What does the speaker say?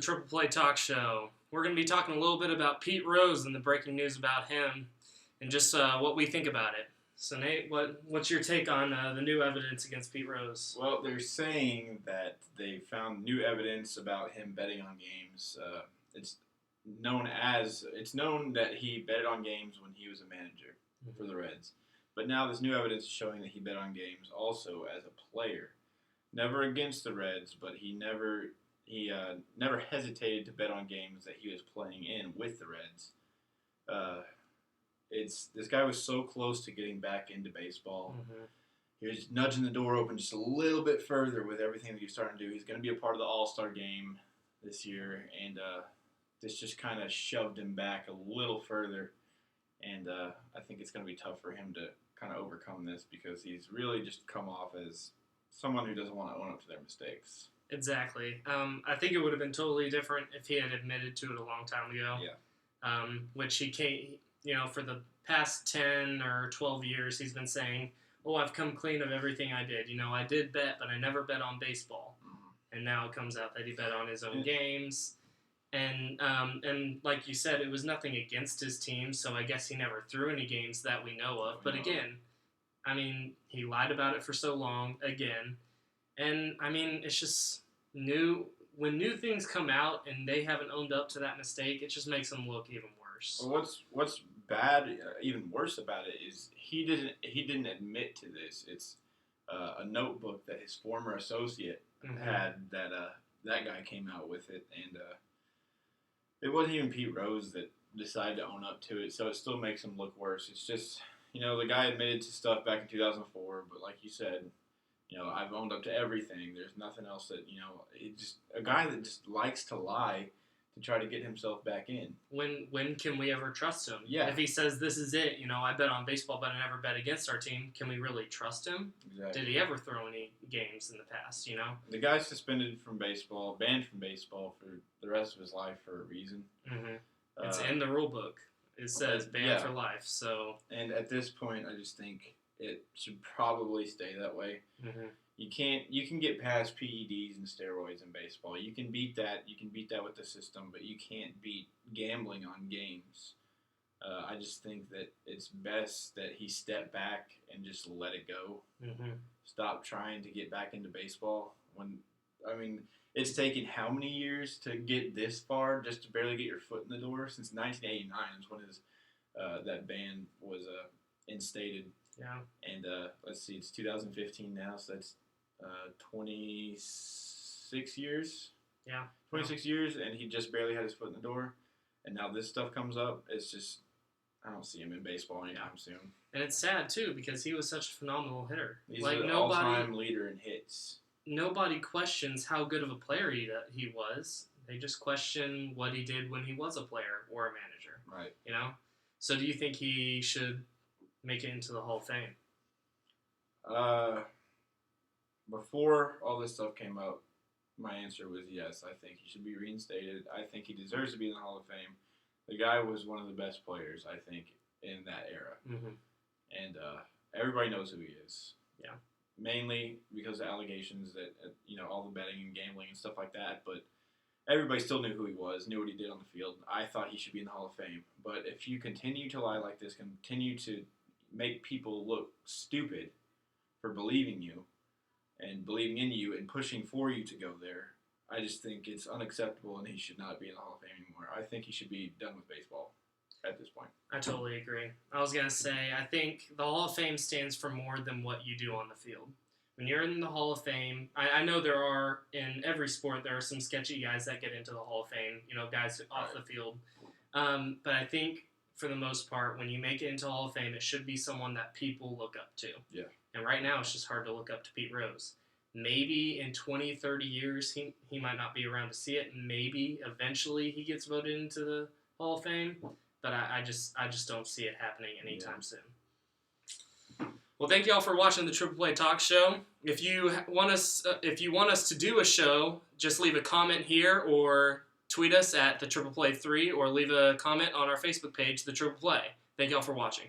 Triple Play Talk Show. We're going to be talking a little bit about Pete Rose and the breaking news about him and just what we think about it. So, Nate, what's your take on the new evidence against Pete Rose? Well, they're saying that they found new evidence about him betting on games. It's known that he betted on games when he was a manager for the Reds. But now this new evidence is showing that he bet on games also as a player. Never against the Reds, but he never hesitated to bet on games that he was playing in with the Reds. This guy was so close to getting back into baseball. Mm-hmm. He was nudging the door open just a little bit further with everything that he's starting to do. He's going to be a part of the All-Star game this year, and this just kind of shoved him back a little further. And I think it's going to be tough for him to kind of overcome this because he's really just come off as someone who doesn't want to own up to their mistakes. Exactly. I think it would have been totally different if he had admitted to it a long time ago. Yeah. Which he can't, for the past 10 or 12 years, he's been saying, I've come clean of everything I did. I did bet, but I never bet on baseball. Mm-hmm. And now it comes out that he bet on his own games. And like you said, it was nothing against his team, so I guess he never threw any games that we know of. But again, he lied about it for so long, again. And, it's just when new things come out and they haven't owned up to that mistake, it just makes them look even worse. Well, what's bad, even worse about it, is he didn't admit to this. It's a notebook that his former associate had that guy came out with it, and it wasn't even Pete Rose that decided to own up to it, so it still makes him look worse. It's just, the guy admitted to stuff back in 2004, but like you said, I've owned up to everything. There's nothing else that, a guy that just likes to lie to try to get himself back in. When can we ever trust him? Yeah. If he says this is it, I bet on baseball, but I never bet against our team, can we really trust him? Exactly. Did he ever throw any games in the past, The guy's suspended from baseball, banned from baseball for the rest of his life for a reason. Mm-hmm. It's in the rule book. It says banned for life. So. And at this point, I just think it should probably stay that way. Mm-hmm. You can get past PEDs and steroids in baseball. You can beat that. You can beat that with the system, but you can't beat gambling on games. I just think that it's best that he step back and just let it go. Mm-hmm. Stop trying to get back into baseball. It's taken how many years to get this far just to barely get your foot in the door? Since 1989 is when that ban was instated. Yeah. And let's see, it's 2015 now, so that's 26 years. Yeah. 26 years, and he just barely had his foot in the door. And now this stuff comes up. It's just, I don't see him in baseball anytime soon. And it's sad, too, because he was such a phenomenal hitter. He's an all-time leader in hits. Nobody questions how good of a player he was. They just question what he did when he was a player or a manager. Right. So do you think he should make it into the Hall of Fame? Before all this stuff came up, my answer was yes. I think he should be reinstated. I think he deserves to be in the Hall of Fame. The guy was one of the best players, I think, in that era. Mm-hmm. And everybody knows who he is. Yeah. Mainly because of allegations that, all the betting and gambling and stuff like that. But everybody still knew who he was, knew what he did on the field. I thought he should be in the Hall of Fame. But if you continue to lie like this, continue to make people look stupid for believing you and believing in you and pushing for you to go there, I just think it's unacceptable and he should not be in the Hall of Fame anymore. I think he should be done with baseball at this point. I totally agree. I was going to say, I think the Hall of Fame stands for more than what you do on the field. When you're in the Hall of Fame, I know there are, in every sport, there are some sketchy guys that get into the Hall of Fame, guys off the field. But I think, for the most part, when you make it into Hall of Fame, it should be someone that people look up to. Yeah. And right now, it's just hard to look up to Pete Rose. Maybe in 20, 30 years, he might not be around to see it. Maybe eventually he gets voted into the Hall of Fame. But I just don't see it happening anytime soon. Well, thank you all for watching the Triple Play Talk Show. If you want us to do a show, just leave a comment here or tweet us at the Triple Play 3 or leave a comment on our Facebook page, the Triple Play. Thank you all for watching.